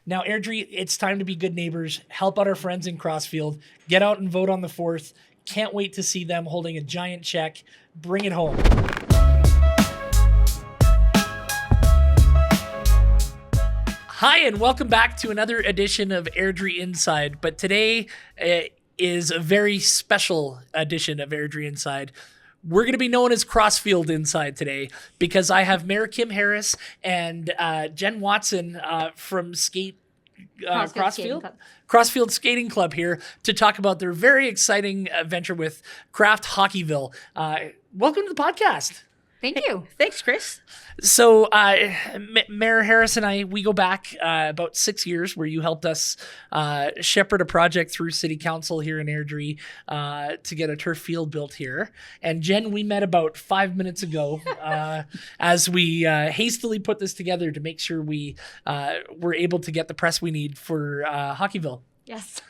Now, Airdrie, it's time to be good neighbors. Help out our friends in Crossfield. Get out and vote on the 4th. Can't wait to see them holding a giant check. Bring it home. Hi, and welcome back to another edition of Airdrie Inside. But today is a very special edition of Airdrie Inside. We're going to be known as Crossfield Inside today because I have Mayor Kim Harris and Jen Watson from Crossfield Skating Club here to talk about their very exciting venture with Kraft Hockeyville. Welcome to the podcast. Thank you. Thanks, Chris. So Mayor Harris and I, we go back about 6 years where you helped us shepherd a project through City Council here in Airdrie to get a turf field built here. And Jen, we met about 5 minutes ago as we hastily put this together to make sure we were able to get the press we need for Hockeyville. Yes.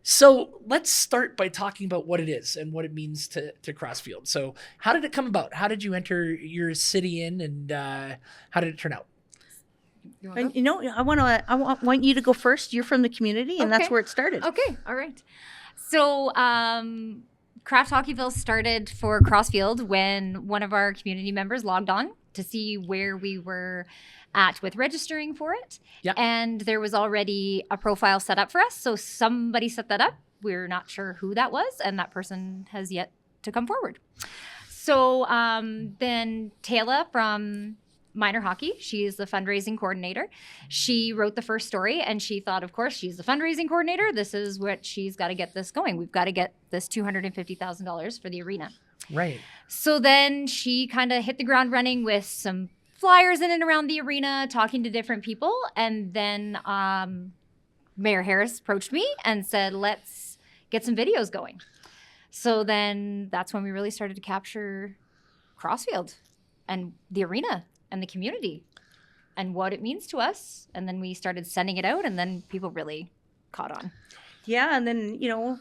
So let's start by talking about what it is and what it means to Crossfield. So how did it come about? How did you enter your city in, and how did it turn out? I want you to go first. You're from the community, and that's where it started. Okay, all right. So Kraft Hockeyville started for Crossfield when one of our community members logged on to see where we were at with registering for it. Yeah. And there was already a profile set up for us. So somebody set that up. We're not sure who that was, and that person has yet to come forward. So then Taylor from Minor Hockey, she is the fundraising coordinator. She wrote the first story, and she thought, of course, she's the fundraising coordinator. This is what she's got to get this going. We've got to get this $250,000 for the arena. Right. So then she kind of hit the ground running with some flyers in and around the arena, talking to different people. And then Mayor Harris approached me and said, let's get some videos going. So then that's when we really started to capture Crossfield and the arena and the community and what it means to us. And then we started sending it out, and then people really caught on. Yeah, and then,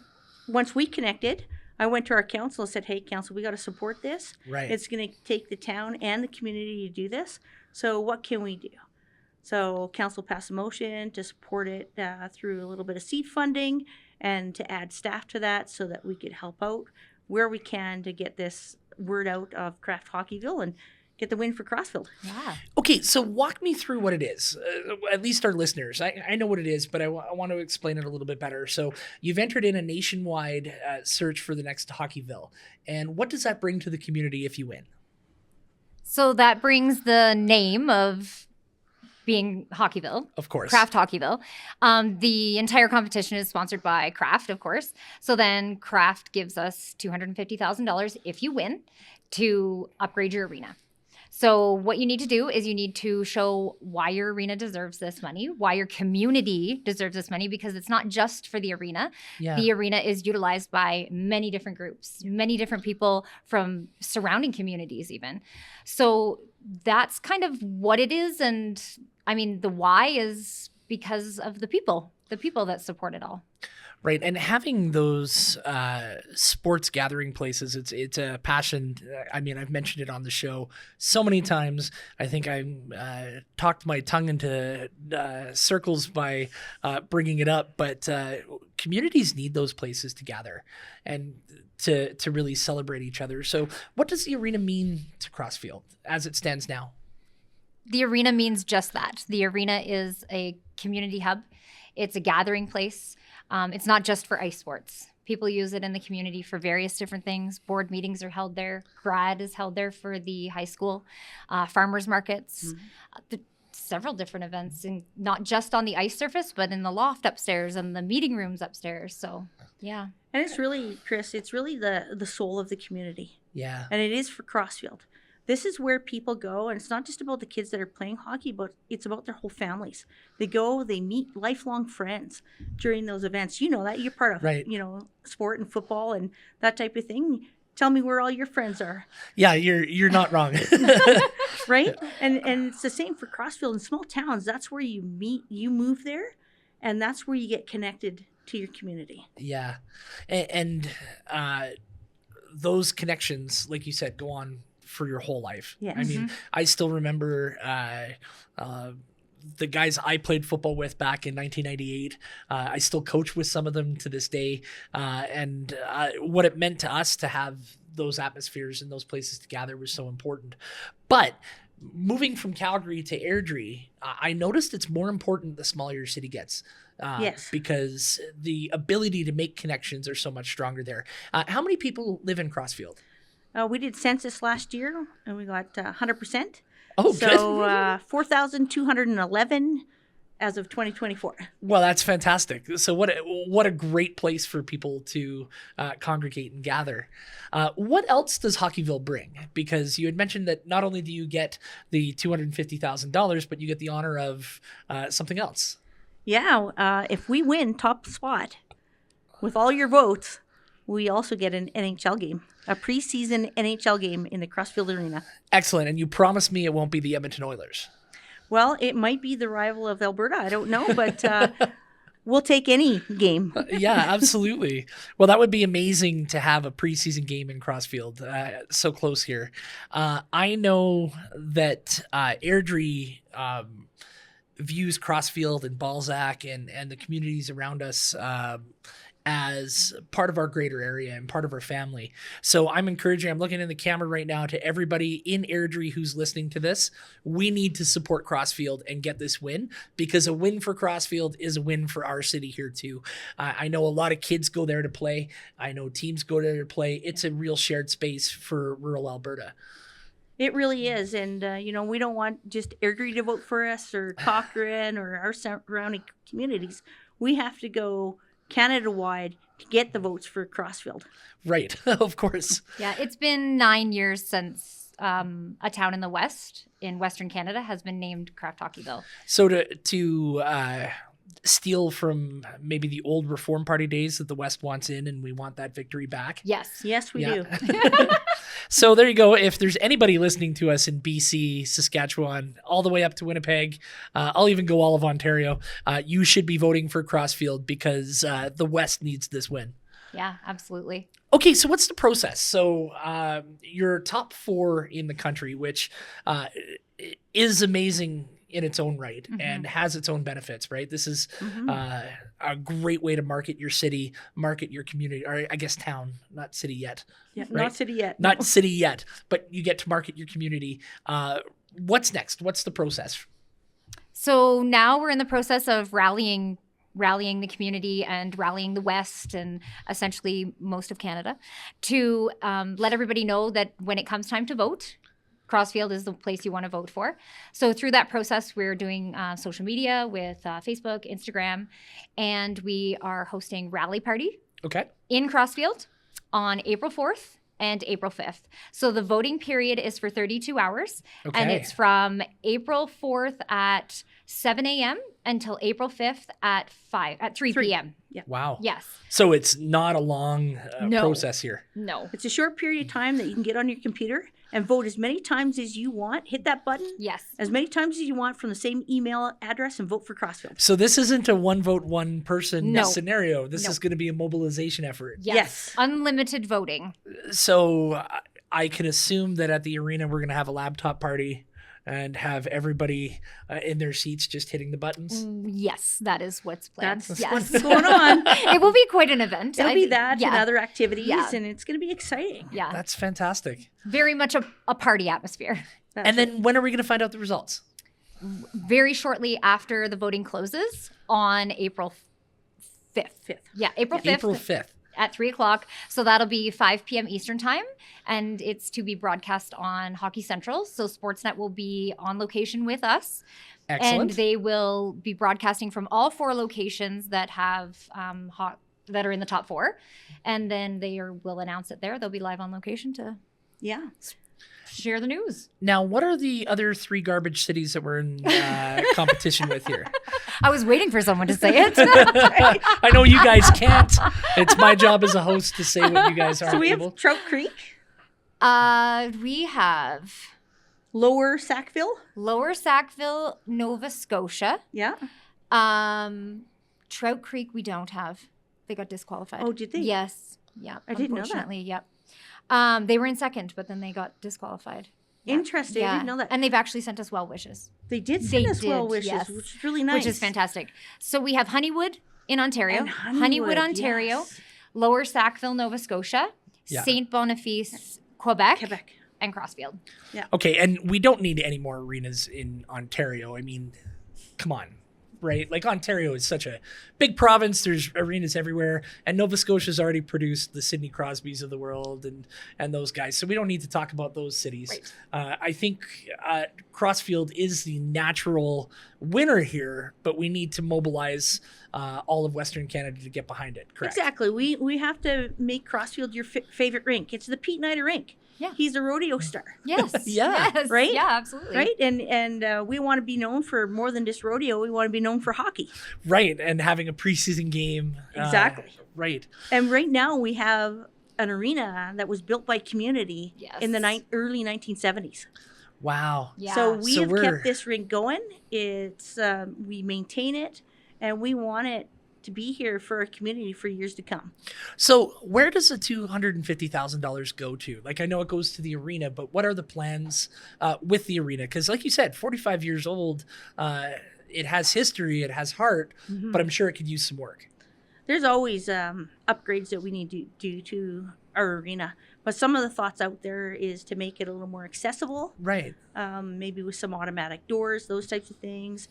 once we connected, I went to our council and said, hey, council, we got to support this. Right. It's going to take the town and the community to do this. So what can we do? So council passed a motion to support it through a little bit of seed funding and to add staff to that so that we could help out where we can to get this word out of Kraft Hockeyville and get the win for Crossfield. Yeah. Okay, so walk me through what it is. At least our listeners. I know what it is, but I want to explain it a little bit better. So you've entered in a nationwide search for the next Hockeyville. And what does that bring to the community if you win? So that brings the name of being Hockeyville. Of course. Kraft Hockeyville. The entire competition is sponsored by Kraft, of course. So then Kraft gives us $250,000 if you win to upgrade your arena. So what you need to do is you need to show why your arena deserves this money, why your community deserves this money, because it's not just for the arena. Yeah. The arena is utilized by many different groups, many different people from surrounding communities even. So that's kind of what it is. And I mean, the why is because of the people that support it all. Right. And having those sports gathering places, it's a passion. I mean, I've mentioned it on the show so many times. I think I talked my tongue into circles by bringing it up. But communities need those places to gather and to really celebrate each other. So what does the arena mean to Crossfield as it stands now? The arena means just that. The arena is a community hub. It's a gathering place. It's not just for ice sports. People use it in the community for various different things. Board meetings are held there. Grad is held there for the high school. Farmers markets. Several different events, and not just on the ice surface, but in the loft upstairs and the meeting rooms upstairs. So, yeah. And it's really, Chris, it's really the soul of the community. Yeah. And it is for Crossfield. This is where people go, and it's not just about the kids that are playing hockey, but it's about their whole families. They go, they meet lifelong friends during those events. You know that. You're part of, right. Sport and football and that type of thing. Tell me where all your friends are. Yeah, you're not wrong. Right? And it's the same for Crossfield. In small towns, that's where you meet, you move there, and that's where you get connected to your community. Yeah. And those connections, like you said, go on for your whole life. Yes. I mean, I still remember the guys I played football with back in 1998. I still coach with some of them to this day. And what it meant to us to have those atmospheres and those places to gather was so important. But moving from Calgary to Airdrie, I noticed it's more important the smaller your city gets. Yes. Because the ability to make connections are so much stronger there. How many people live in Crossfield? We did census last year, and we got 100%. Oh, so good. 4,211 as of 2024. Well, that's fantastic. So what a great place for people to congregate and gather. What else does Hockeyville bring? Because you had mentioned that not only do you get the $250,000, but you get the honor of something else. Yeah, if we win top spot with all your votes, we also get an NHL game, a preseason NHL game in the Crossfield Arena. Excellent. And you promised me it won't be the Edmonton Oilers. Well, it might be the rival of Alberta. I don't know, but we'll take any game. Yeah, absolutely. Well, that would be amazing to have a preseason game in Crossfield, so close here. I know that Airdrie views Crossfield and Balzac and the communities around us as part of our greater area and part of our family. So I'm looking in the camera right now to everybody in Airdrie who's listening to this. We need to support Crossfield and get this win, because a win for Crossfield is a win for our city here too. I know a lot of kids go there to play. I know teams go there to play. It's a real shared space for rural Alberta. It really is. And, we don't want just Airdrie to vote for us or Cochrane or our surrounding communities. We have to go Canada-wide to get the votes for Crossfield. Right, of course. Yeah, it's been 9 years since a town in the West, in Western Canada, has been named Kraft Hockeyville. So to steal from maybe the old Reform Party days that the West wants in, and we want that victory back. Yes. Yes, we do. So there you go. If there's anybody listening to us in BC, Saskatchewan, all the way up to Winnipeg, I'll even go all of Ontario, you should be voting for Crossfield, because the West needs this win. Yeah, absolutely. Okay, so what's the process? So you're top 4 in the country, which is amazing in its own right, and has its own benefits, right? This is a great way to market your city, market your community, or I guess town, not city yet. Yeah, right? Not city yet. Not city yet, but you get to market your community. What's next? What's the process? So now we're in the process of rallying the community and rallying the West and essentially most of Canada to let everybody know that when it comes time to vote, Crossfield is the place you want to vote for. So through that process, we're doing social media with Facebook, Instagram, and we are hosting Rally Party in Crossfield on April 4th and April 5th. So the voting period is for 32 hours, and it's from April 4th at 7 a.m. until April 5th at 3 p.m. Yeah. Wow. Yes. So it's not a long process here. No. It's a short period of time that you can get on your computer and vote as many times as you want. Hit that button. Yes. As many times as you want from the same email address and vote for Crossfield. So this isn't a one vote, one person No. scenario. This No. is going to be a mobilization effort. Yes. Unlimited voting. So I can assume that at the arena, we're going to have a laptop party and have everybody in their seats just hitting the buttons. Yes, that is what's planned. That's yes. what's going on. It will be quite an event. It'll be that yeah. and other activities, Yeah. and it's going to be exciting. Yeah. That's fantastic. Very much a party atmosphere. And then when are we going to find out the results? Very shortly after the voting closes on April 5th. Yeah, April 5th. April 5th. At 3 o'clock. So that'll be 5 p.m. Eastern time. And it's to be broadcast on Hockey Central. So Sportsnet will be on location with us. Excellent. And they will be broadcasting from all 4 locations that have that are in the top 4. And then will announce it there. They'll be live on location to share the news. Now, what are the other 3 garbage cities that we're in competition with here? I was waiting for someone to say it. I know you guys can't. It's my job as a host to say what you guys aren't So we have able. Trout Creek, We have Lower Sackville. Lower Sackville, Nova Scotia. Yeah. Trout Creek, we don't have. They got disqualified. Oh, did they? Yes. Yeah. I didn't know that. Unfortunately, yep. They were in second, but then they got disqualified. Interesting. I didn't know that. And they've actually sent us well wishes. They did send us well wishes, yes. which is really nice. Which is fantastic. So we have Honeywood in Ontario. And Honeywood, Ontario. yes. Lower Sackville, Nova Scotia. Yeah. St. Boniface, Quebec. Quebec. And Crossfield. Okay, and we don't need any more arenas in Ontario. I mean, come on, right? Like, Ontario is such a big province. There's arenas everywhere, and Nova Scotia's already produced the Sidney Crosbys of the world and those guys. So we don't need to talk about those cities. Right. I think Crossfield is the natural winner here, but we need to mobilize all of Western Canada to get behind it. Correct? Exactly. We have to make Crossfield your favorite rink. It's the Pete Nider rink. Yeah. He's a rodeo star. Yes. Yeah. Yes. Right? Yeah, absolutely. Right? And we want to be known for more than just rodeo. We want to be known for hockey. Right, and having a preseason game. Exactly. Right. And right now we have an arena that was built by community in the early 1970s. Wow. Yeah. So we So have we're- kept this rink going. It's we maintain it, and we want it to be here for our community for years to come. So where does the $250,000 go to? Like, I know it goes to the arena, but what are the plans with the arena? Because like you said, 45 years old, it has history, it has heart, but I'm sure it could use some work. There's always upgrades that we need to do to our arena. But some of the thoughts out there is to make it a little more accessible, Right. maybe with some automatic doors, those types of things.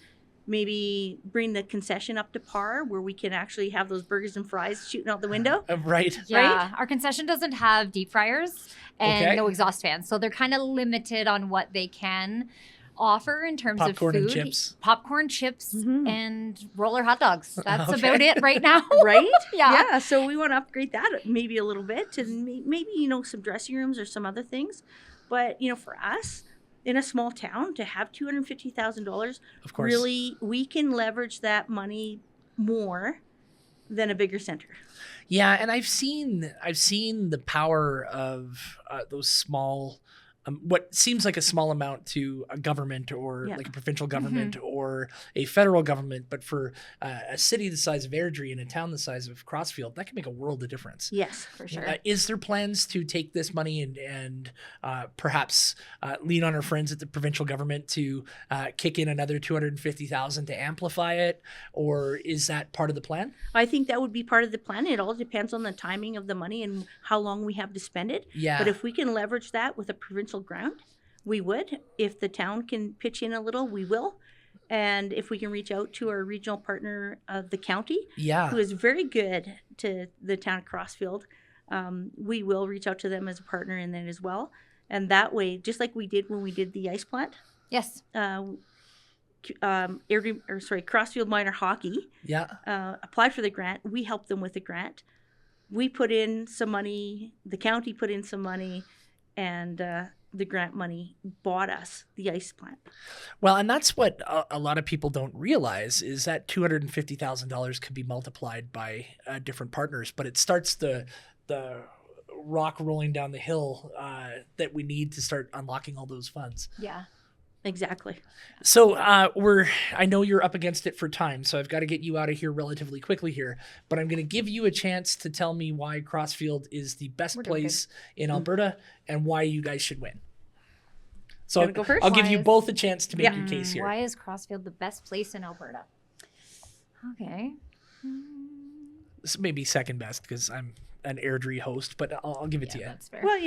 Maybe bring the concession up to par where we can actually have those burgers and fries shooting out the window. Right. Yeah, our concession doesn't have deep fryers and Okay. no exhaust fans, so they're kind of limited on what they can offer in terms Popcorn of and food. chips. Popcorn, chips, Mhm. and roller hot dogs. That's Okay. about it right now. Right? Yeah. So we want to upgrade that maybe a little bit, and maybe some dressing rooms or some other things. But for us, in a small town, to have $250,000, Of course. really, we can leverage that money more than a bigger center. Yeah, and I've seen the power of those small, what seems like a small amount to a government or Yeah. like a provincial government or a federal government, but for a city the size of Airdrie and a town the size of Crossfield, that can make a world of difference. Yes. For sure. Is there plans to take this money and perhaps lean on our friends at the provincial government to kick in another $250,000 to amplify it, or is that part of the plan? I think that would be part of the plan. It all depends on the timing of the money and how long we have to spend it. Yeah. But if we can leverage that with a provincial grant, we would. If the town can pitch in a little, we will. And if we can reach out to our regional partner of the county, Yeah. who is very good to the town of Crossfield, we will reach out to them as a partner in that as well. And that way, just like we did when we did the ice plant, Yes. Crossfield Minor Hockey Yeah. applied for the grant. We helped them with the grant. We put in some money. The county put in some money, and the grant money bought us the ice plant. Well, and that's what a lot of people don't realize is that $250,000 could be multiplied by different partners, but it starts the rock rolling down the hill that we need to start unlocking all those funds. Yeah. Exactly. So I know you're up against it for time, so I've got to get you out of here relatively quickly here, but I'm going to give you a chance to tell me why Crossfield is the best We're doing place in Alberta and why you guys should win. So Wanna go first? I'll give you Why is- both a chance to make Yeah. your case here. Why is Crossfield the best place in Alberta? Okay. This may be second best because I'm an Airdrie host, but I'll give it to you. That's fair. Well,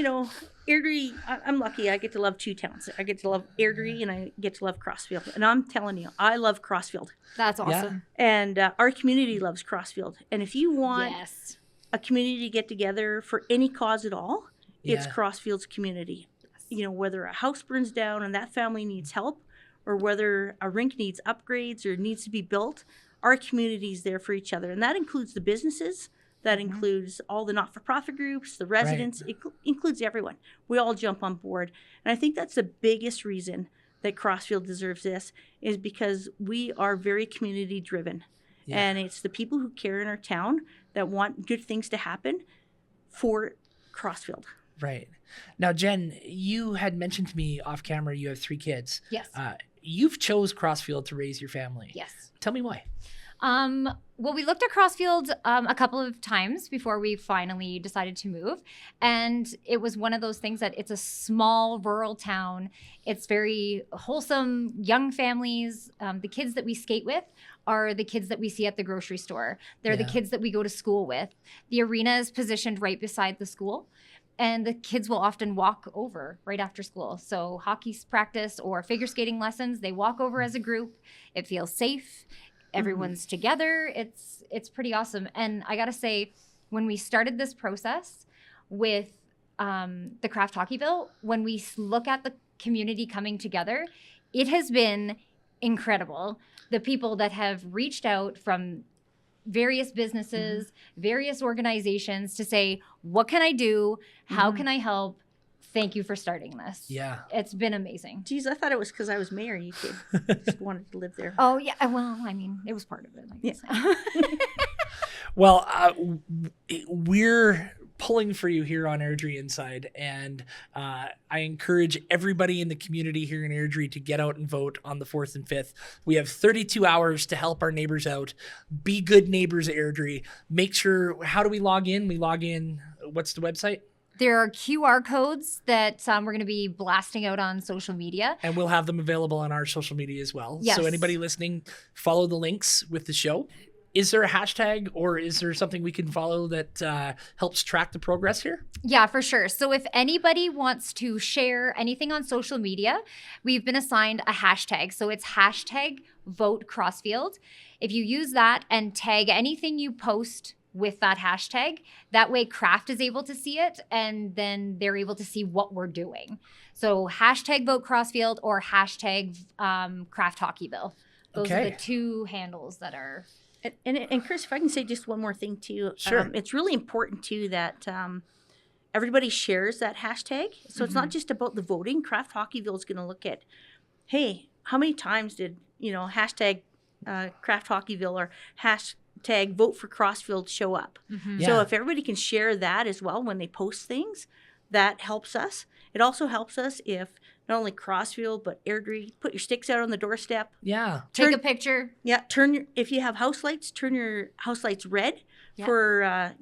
Airdrie, I'm lucky. I get to love two towns. I get to love Airdrie and I get to love Crossfield. And I'm telling you, I love Crossfield. That's awesome. And our community loves Crossfield. And if you want Yes. a community to get together for any cause at all, it's Yeah. Crossfield's community. Whether a house burns down and that family needs help, or whether a rink needs upgrades or needs to be built, our community is there for each other. And that includes the businesses, that includes all the not-for-profit groups, the residents, it includes everyone. We all jump on board. And I think that's the biggest reason that Crossfield deserves this, is because we are very community-driven. Yeah. And it's the people who care in our town that want good things to happen for Crossfield. Right. Now, Jen, you had mentioned to me off camera you have 3 kids. Yes. You've chose Crossfield to raise your family. Yes. Tell me why. Well, we looked at Crossfield a couple of times before we finally decided to move. And it was one of those things that it's a small rural town. It's very wholesome, young families. The kids that we skate with are the kids that we see at the grocery store. They're the kids that we go to school with. The arena is positioned right beside the school. And the kids will often walk over right after school. So hockey practice or figure skating lessons, they walk over as a group. It feels safe. Everyone's together. It's pretty awesome. And I got to say, when we started this process with the Kraft Hockeyville, when we look at the community coming together, it has been incredible. The people that have reached out from various businesses, various organizations to say, what can I do? How can I help? Thank you for starting this. Yeah. It's been amazing. Geez, I thought it was because I was mayor. You just wanted to live there. Oh, yeah. Well, I mean, it was part of it, I guess. Yeah. Well, we're pulling for you here on Airdrie Inside, and I encourage everybody in the community here in Airdrie to get out and vote on the 4th and 5th. We have 32 hours to help our neighbors out. Be good neighbors, Airdrie. Make sure, how do we log in? We log in, what's the website? There are QR codes that we're going to be blasting out on social media. And we'll have them available on our social media as well. Yes. So anybody listening, follow the links with the show. Is there a hashtag or is there something we can follow that helps track the progress here? Yeah, for sure. So if anybody wants to share anything on social media, we've been assigned a hashtag. So it's hashtag Vote Crossfield. If you use that and tag anything you post with that hashtag, that way Kraft is able to see it and then they're able to see what we're doing. So hashtag Vote Crossfield or hashtag Kraft Hockeyville. Those are the two handles that are... And Chris, if I can say just one more thing too. Sure. It's really important too that everybody shares that hashtag. So it's not just about the voting. Kraft Hockeyville is going to look at, hey, how many times did, hashtag Kraft Hockeyville or hashtag Vote for Crossfield show up? So if everybody can share that as well when they post things, that helps us. It also helps us if not only Crossfield, but Airdrie, put your sticks out on the doorstep. Yeah. Take a picture. Yeah. If you have house lights, turn your house lights red for,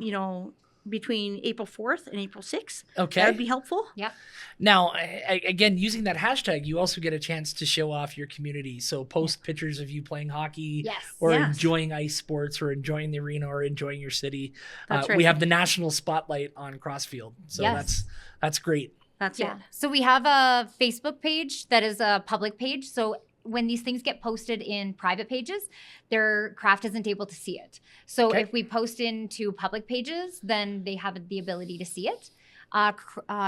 between April 4th and April 6th. Okay. That would be helpful. Yep. Now, again, using that hashtag, you also get a chance to show off your community. So post pictures of you playing hockey or enjoying ice sports or enjoying the arena or enjoying your city. That's right. We have the national spotlight on Crossfield. So that's great. That's it. So we have a Facebook page that is a public page. So when these things get posted in private pages, their Kraft isn't able to see it. So if we post into public pages, then they have the ability to see it.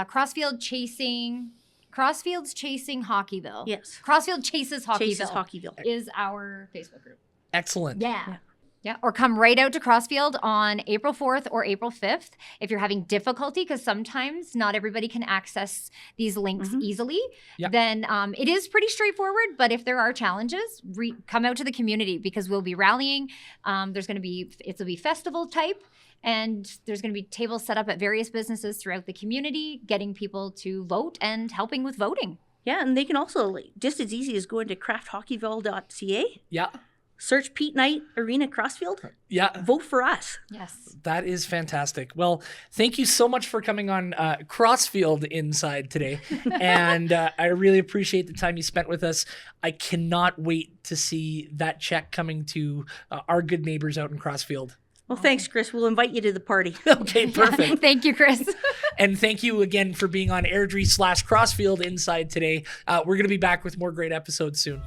Crossfield's chasing Hockeyville. Yes. Crossfield chases Hockeyville. Chases Hockeyville. Is our Facebook group. Excellent. Yeah, or come right out to Crossfield on April 4th or April 5th if you're having difficulty, because sometimes not everybody can access these links easily. Then it is pretty straightforward, but if there are challenges, come out to the community because we'll be rallying. It'll be festival type, and there's going to be tables set up at various businesses throughout the community, getting people to vote and helping with voting. Yeah, and they can also, just as easy as going to crafthockeyville.ca. Yeah. Search Pete Knight Arena Crossfield. Yeah. Vote for us. Yes. That is fantastic. Well, thank you so much for coming on Crossfield Inside today. And I really appreciate the time you spent with us. I cannot wait to see that check coming to our good neighbors out in Crossfield. Well, thanks, Chris. We'll invite you to the party. Okay, perfect. Thank you, Chris. And thank you again for being on Airdrie /Crossfield Inside today. We're going to be back with more great episodes soon.